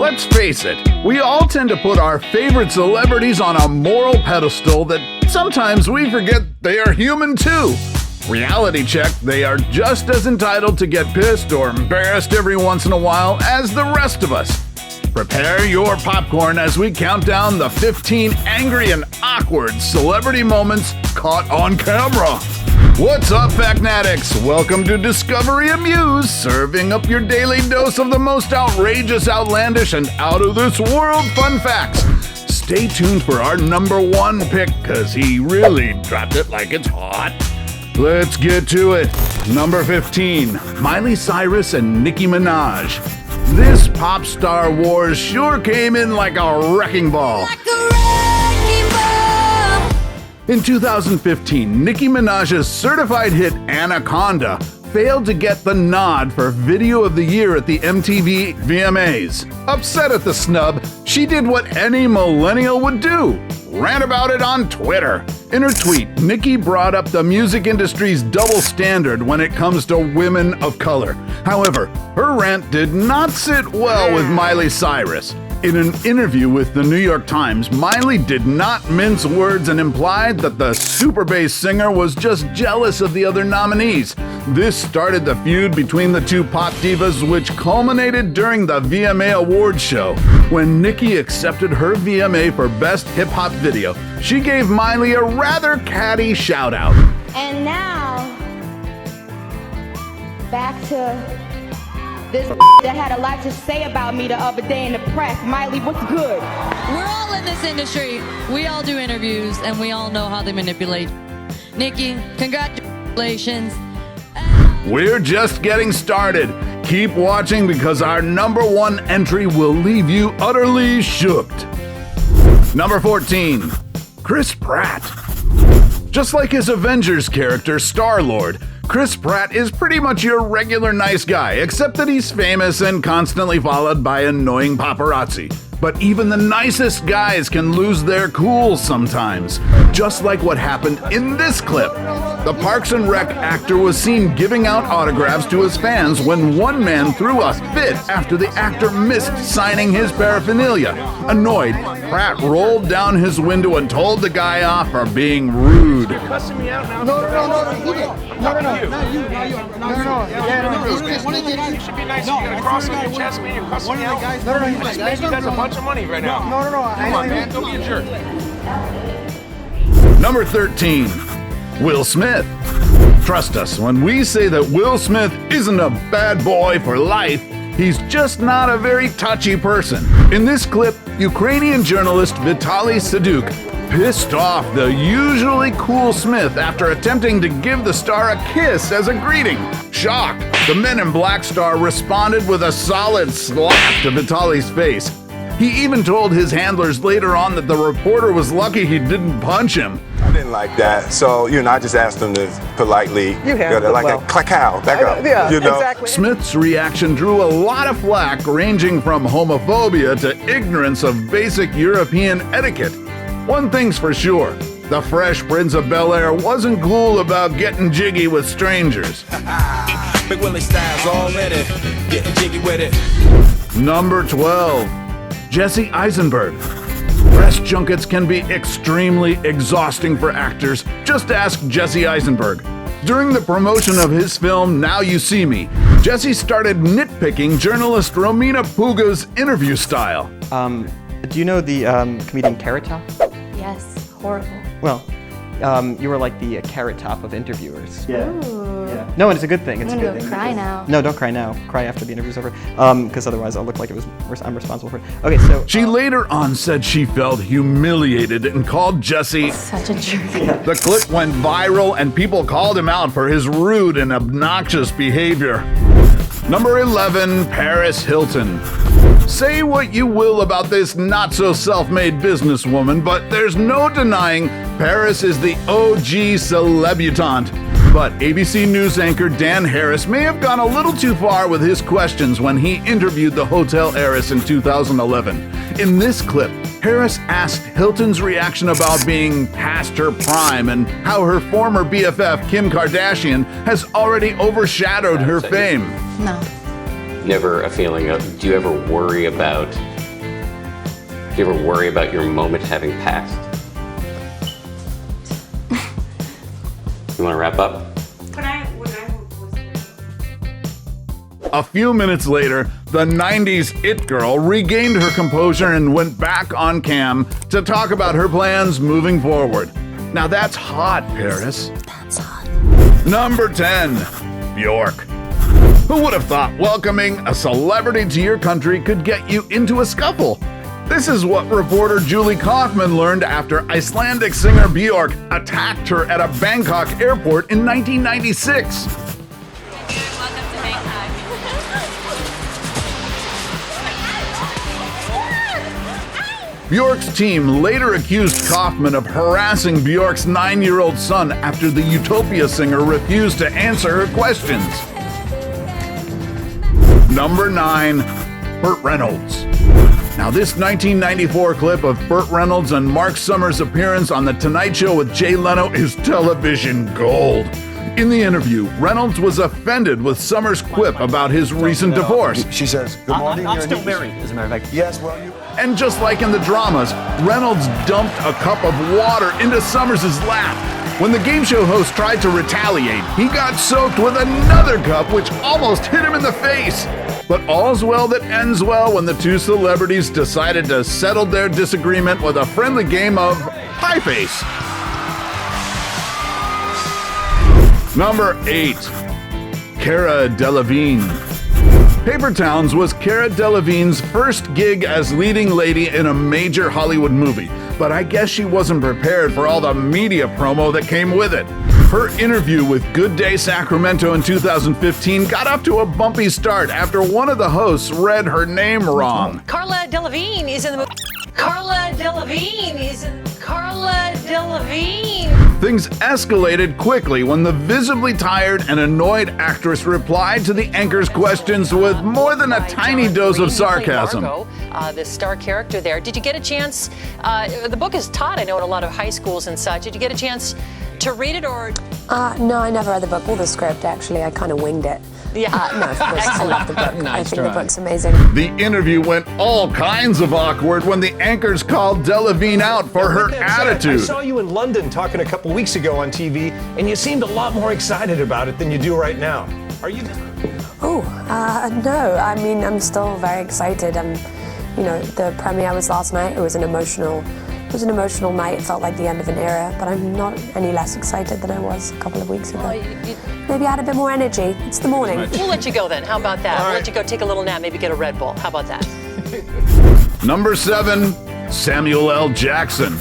Let's face it, we all tend to put our favorite celebrities on a moral pedestal that sometimes we forget they are human too. Reality check, they are just as entitled to get pissed or embarrassed every once in a while as the rest of us. Prepare your popcorn as we count down the 15 angry and awkward celebrity moments caught on camera. What's up, Facnatics? Welcome to Discovery Amuse, serving up your daily dose of the most outrageous, outlandish, and out-of-this-world fun facts. Stay tuned for our number one pick, because he really dropped it like it's hot. Let's get to it. Number 15, Miley Cyrus and Nicki Minaj. This pop star wars sure came in like a wrecking ball. In 2015, Nicki Minaj's certified hit Anaconda failed to get the nod for Video of the Year at the MTV VMAs. Upset at the snub, she did what any millennial would do, rant about it on Twitter. In her tweet, Nicki brought up the music industry's double standard when it comes to women of color. However, her rant did not sit well with Miley Cyrus. In an interview with the New York Times, Miley did not mince words and implied that the super bass singer was just jealous of the other nominees. This started the feud between the two pop divas, which culminated during the VMA Awards show. When Nicki accepted her VMA for Best Hip Hop Video, she gave Miley a rather catty shout-out. And now, back to this that had a lot to say about me the other day in the press. Miley, what's good? We're all in this industry. We all do interviews, and we all know how they manipulate. Nicki, congratulations. We're just getting started. Keep watching because our number one entry will leave you utterly shooked. Number 14, Chris Pratt. Just like his Avengers character, Star-Lord, Chris Pratt is pretty much your regular nice guy, except that he's famous and constantly followed by annoying paparazzi. But even the nicest guys can lose their cool sometimes, just like what happened in this clip. The Parks and Rec actor was seen giving out autographs to his fans when one man threw a fit after the actor missed signing his paraphernalia. Annoyed, Pratt rolled down his window and told the guy off for being rude. You're cussing me out now. No, not you. You should be nice. You got a cross on your chest, man. You're cussing me out. I just made you guys a bunch of money right now. No. Come on, man. Don't be a jerk. Number 13, Will Smith. Trust us, when we say that Will Smith isn't a bad boy for life, he's just not a very touchy person. In this clip, Ukrainian journalist Vitaly Saduk pissed off the usually cool Smith after attempting to give the star a kiss as a greeting. Shocked, the Men in Black star responded with a solid slap to Vitaly's face. He even told his handlers later on that the reporter was lucky he didn't punch him. I didn't like that, so I just asked him to politely, like a clack-ow, back up. Exactly. Smith's reaction drew a lot of flack, ranging from homophobia to ignorance of basic European etiquette. One thing's for sure, the Fresh Prince of Bel-Air wasn't cool about getting jiggy with strangers. Big Willie style's all in it, getting jiggy with it. Number 12, Jesse Eisenberg. Press junkets can be extremely exhausting for actors. Just ask Jesse Eisenberg. During the promotion of his film Now You See Me, Jesse started nitpicking journalist Romina Puga's interview style. Do you know the comedian Carrot Top? Yes, horrible. Well, you were like the Carrot Top of interviewers. Ooh. No, and it's a good thing. It's I'm a gonna good go thing. cry now. No, don't cry now. Cry after the interview's over, because otherwise I'll look like I'm responsible for it. Okay, so She later on said she felt humiliated and called Jesse. Such a jerk. The clip went viral and people called him out for his rude and obnoxious behavior. Number 11, Paris Hilton. Say what you will about this not-so-self-made businesswoman, but there's no denying Paris is the OG celebutante. But ABC News anchor Dan Harris may have gone a little too far with his questions when he interviewed the hotel heiress in 2011. In this clip, Harris asked Hilton's reaction about being past her prime and how her former BFF, Kim Kardashian, has already overshadowed her fame. No. never a feeling of, do you ever worry about your moment having passed? You want to wrap up? A few minutes later, the 90s it girl regained her composure and went back on cam to talk about her plans moving forward. Now that's hot, Paris. That's hot. Number 10, Björk. Who would have thought welcoming a celebrity to your country could get you into a scuffle? This is what reporter Julie Kaufman learned after Icelandic singer Björk attacked her at a Bangkok airport in 1996. Björk's team later accused Kaufman of harassing Björk's 9-year-old son after the Utopia singer refused to answer her questions. Number 9, Burt Reynolds. Now this 1994 clip of Burt Reynolds and Mark Summers' appearance on The Tonight Show with Jay Leno is television gold. In the interview, Reynolds was offended with Summers' quip about his recent divorce. She says, "Good morning." I'm still married, as a matter of fact. Yes, well, you... And just like in the dramas, Reynolds dumped a cup of water into Summers' lap. When the game show host tried to retaliate, he got soaked with another cup which almost hit him in the face. But all's well that ends well when the two celebrities decided to settle their disagreement with a friendly game of pie face. Number 8, Cara Delevingne. Paper Towns was Cara Delevingne's first gig as leading lady in a major Hollywood movie, but I guess she wasn't prepared for all the media promo that came with it. Her interview with Good Day Sacramento in 2015 got off to a bumpy start after one of the hosts read her name wrong. Cara Delevingne is in the movie. Cara Delevingne is in Cara Delevingne. Things escalated quickly when the visibly tired and annoyed actress replied to the anchor's questions with more than a tiny dose of sarcasm. The star character there. Did you get a chance? The book is taught, I know, in a lot of high schools and such. Did you get a chance to read it or? No, I never read the book or the script, actually. I kind of winged it. Yeah. No, of course, I love the book. I think the book's amazing. The interview went all kinds of awkward when the anchors called Delevingne out for her attitude. I saw you in London talking a couple weeks ago on TV, and you seemed a lot more excited about it than you do right now. Are you? Oh, no. I mean, I'm still very excited. You know, the premiere was last night. It was an emotional night. It felt like the end of an era, but I'm not any less excited than I was a couple of weeks ago. Maybe I had a bit more energy. It's the morning. We'll let you go then. How about that? We'll let you go take a little nap, maybe get a Red Bull. How about that? Number 7, Samuel L. Jackson.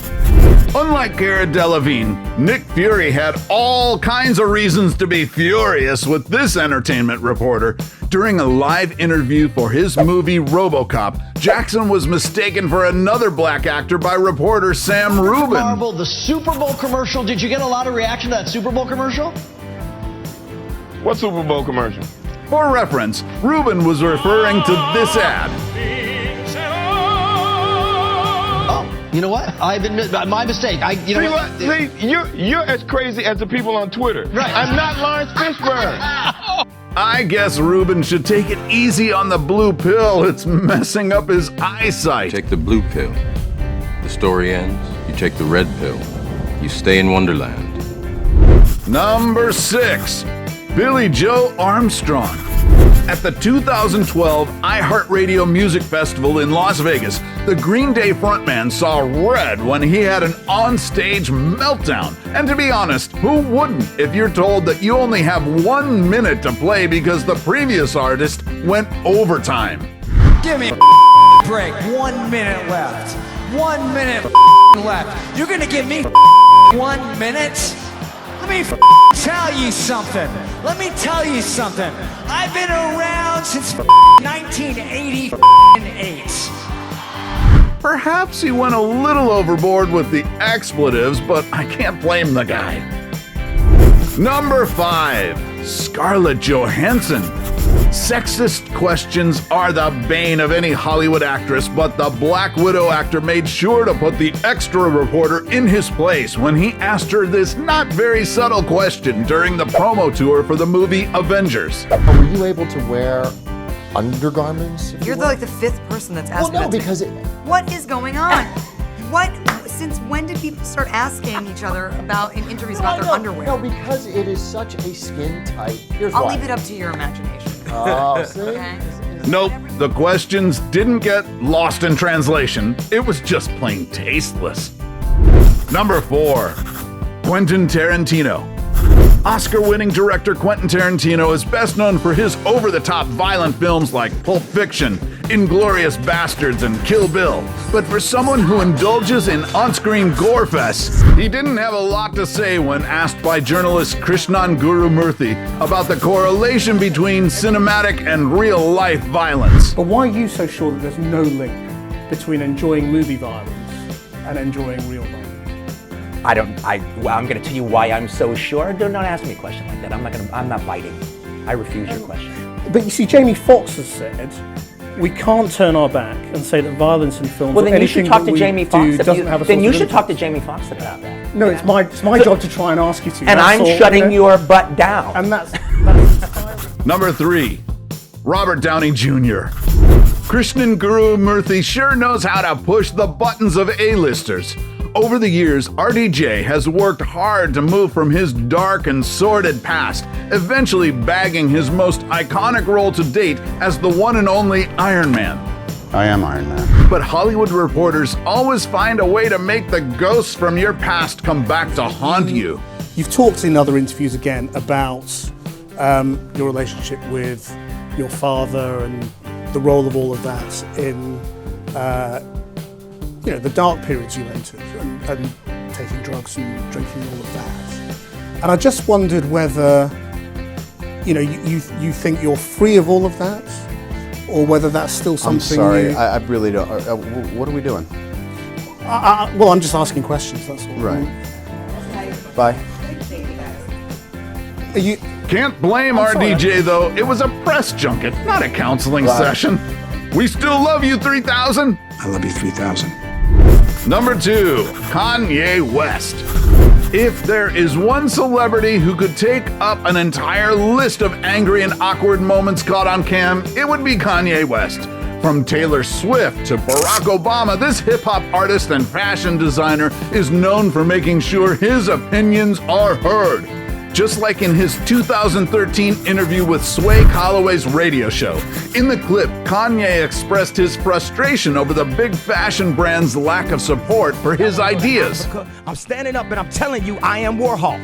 Unlike Cara Delevingne, Nick Fury had all kinds of reasons to be furious with this entertainment reporter. During a live interview for his movie RoboCop, Jackson was mistaken for another black actor by reporter Sam Rubin. Marvel, the Super Bowl commercial. Did you get a lot of reaction to that Super Bowl commercial? What Super Bowl commercial? For reference, Rubin was referring to this ad. You know what? I've admit my mistake. See, you're as crazy as the people on Twitter. Right. I'm not Lawrence Fishburne. I guess Rubin should take it easy on the blue pill. It's messing up his eyesight. Take the blue pill. The story ends. You take the red pill. You stay in Wonderland. Number 6, Billy Joe Armstrong. At the 2012 iHeartRadio Music Festival in Las Vegas, the Green Day frontman saw red when he had an on-stage meltdown. And to be honest, who wouldn't if you're told that you only have 1 minute to play because the previous artist went overtime? Give me a break. 1 minute left. 1 minute left. You're gonna give me 1 minute? Let me tell you something. Let me tell you something. I've been around since 1988. Perhaps he went a little overboard with the expletives, but I can't blame the guy. Number 5, Scarlett Johansson. Sexist questions are the bane of any Hollywood actress, but the Black Widow actor made sure to put the extra reporter in his place when he asked her this not very subtle question during the promo tour for the movie Avengers. Were you able to wear undergarments. You're like the fifth person that's asking. Well, no, that to because me. What is going on? Since when did people start asking each other in interviews about their underwear? No, because it is such a skin tight. Here's I'll why. leave it up to your imagination. Oh, see? Okay. Nope, the questions didn't get lost in translation. It was just plain tasteless. Number 4, Quentin Tarantino. Oscar-winning director Quentin Tarantino is best known for his over-the-top violent films like Pulp Fiction, Inglourious Bastards, and Kill Bill. But for someone who indulges in on-screen gore fests, he didn't have a lot to say when asked by journalist Krishnan Gurumurthy about the correlation between cinematic and real-life violence. But why are you so sure that there's no link between enjoying movie violence and enjoying real violence? I'm going to tell you why I'm so sure. Do not ask me a question like that. I'm not biting. I refuse your question. But you see, Jamie Foxx has said we can't turn our back and say that violence in films. Well, then you should talk to Jamie Foxx. Then you should impact. talk to Jamie Foxx about that. No, it's my job to try and ask you to. And I'm shutting your butt down. And that's Number 3, Robert Downey Jr. Krishnan Gurumurthy sure knows how to push the buttons of A-listers. Over the years, RDJ has worked hard to move from his dark and sordid past, eventually bagging his most iconic role to date as the one and only Iron Man. I am Iron Man. But Hollywood reporters always find a way to make the ghosts from your past come back to haunt you. You've talked in other interviews again about your relationship with your father and the role of all of that in the dark periods you went through and taking drugs and drinking all of that. And I just wondered whether, you think you're free of all of that, or whether that's still something. I'm sorry, I really don't. What are we doing? Well, I'm just asking questions, that's all. Right. Bye. Can't blame RDJ though. It was a press junket, not a counseling session. We still love you, 3000. I love you, 3000. Number 2, Kanye West. If there is one celebrity who could take up an entire list of angry and awkward moments caught on cam, it would be Kanye West. From Taylor Swift to Barack Obama, this hip-hop artist and fashion designer is known for making sure his opinions are heard. Just like in his 2013 interview with Sway Calloway's radio show. In the clip, Kanye expressed his frustration over the big fashion brand's lack of support for his ideas. I'm standing up and I'm telling you, I am Warhol.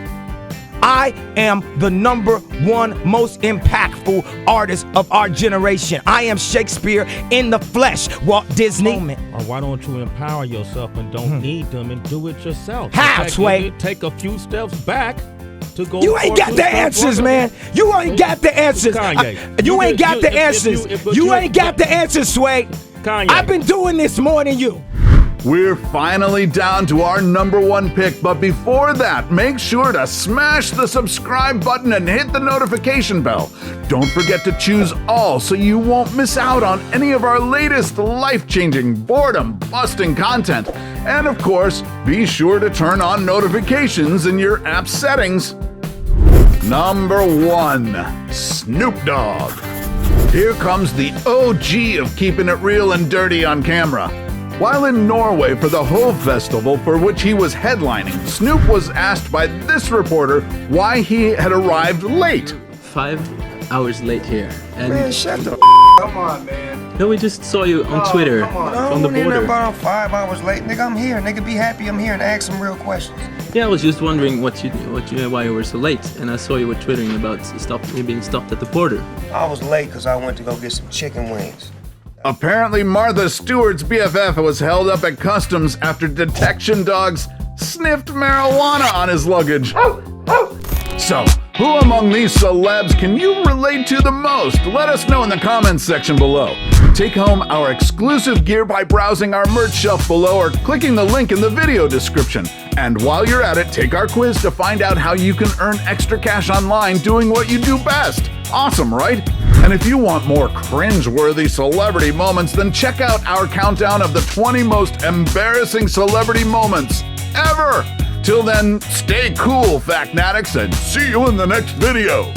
I am the #1 most impactful artist of our generation. I am Shakespeare in the flesh, Walt Disney. Or why don't you empower yourself and don't need them and do it yourself? How, Sway? Take a few steps back. You ain't got the answers, man. You ain't got the answers. You ain't got the answers. You ain't got the answers, Sway. I've been doing this more than you. We're finally down to our #1 pick, but before that, make sure to smash the subscribe button and hit the notification bell. Don't forget to choose all so you won't miss out on any of our latest life-changing, boredom-busting content. And of course, be sure to turn on notifications in your app settings. Number 1, Snoop Dogg. Here comes the OG of keeping it real and dirty on camera. While in Norway for the Hove Festival, for which he was headlining, Snoop was asked by this reporter why he had arrived late. 5 hours late here. And Man, shut the Come on, man. No, we just saw you on Twitter from the border. I'm 5 hours late. Nigga, I'm here. Nigga, be happy I'm here and ask some real questions. Yeah, I was just wondering why you were so late, and I saw you were twittering about you being stopped at the border. I was late because I went to go get some chicken wings. Apparently, Martha Stewart's BFF was held up at customs after detection dogs sniffed marijuana on his luggage. So, who among these celebs can you relate to the most? Let us know in the comments section below. Take home our exclusive gear by browsing our merch shelf below or clicking the link in the video description. And while you're at it, take our quiz to find out how you can earn extra cash online doing what you do best. Awesome, right? And if you want more cringe-worthy celebrity moments, then check out our countdown of the 20 most embarrassing celebrity moments ever. Till then, stay cool, Factnatics, and see you in the next video.